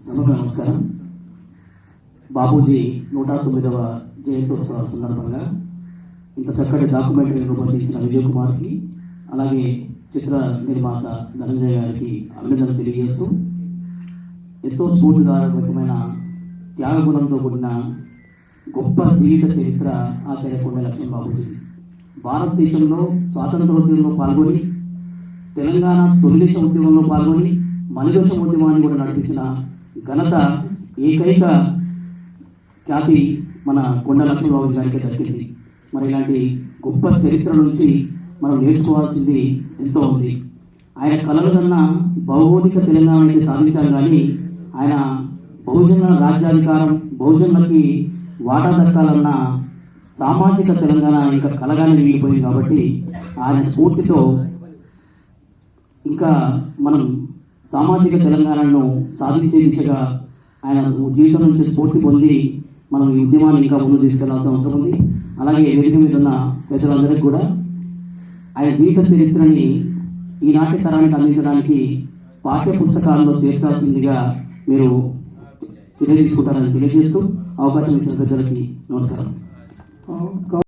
సభకు నమస్కారం. బాబూజీ 109వ జయంతోత్సవాల సందర్భంగా ఇంత చక్కటి డాక్యుమెంటరీని రూపొందించిన విజయ్ కుమార్కి, అలాగే చిత్ర నిర్మాత ధనంజయ గారికి అభినందనలు తెలియజేస్తూ, ఎంతో స్ఫూర్తిదాయకమైన త్యాగగుణంతో కూడిన గొప్ప జీవిత చరిత్ర ఆచార్య కొండె లక్ష్మణ బాబూజీ. భారతదేశంలో స్వాతంత్రోద్యమంలో పాల్గొని, తెలంగాణ తొలిదేశ ఉద్యమంలో పాల్గొని, మనదేశ ఉద్యమాన్ని కూడా నడిపించిన ఘనత, ఏకైక ఖ్యాతి మన కొండ లక్ష్మణ బాబు గారికి దక్కింది. మరి ఇలాంటి గొప్ప చరిత్ర నుంచి మనం నేర్చుకోవాల్సింది ఎంతో ఉంది. ఆయన కలలు కన్నా భౌగోళిక తెలంగాణ అయితే సాధించాలి, కానీ ఆయన బహుజన రాజ్యాధికారం, బహుజనులకి వాటా దక్కాలన్న సామాజిక తెలంగాణ ఇంకా కలగానే మిగిలిపోయింది. కాబట్టి ఆయన స్ఫూర్తితో ఇంకా మనం సామాజిక తెలంగాణను సాధించే దిశగా ఆయన జీవితం నుంచి స్ఫూర్తి పొంది మనం ఈ ఉద్యమాన్ని ఇంకా ముందు తీసుకెళ్లాల్సిన అవసరం ఉంది. అలాగే వేదిక మీద ఉన్న పెద్దలందరికీ కూడా ఆయన జీవిత చరిత్రని ఈనాటి తరానికి అందించడానికి పాఠ్య పుస్తకాల్లో చేర్చాల్సిందిగా మీరు చర్య తీసుకుంటారని తెలియజేస్తూ అవకాశం ఇచ్చిన పెద్దలకి నమస్కారం.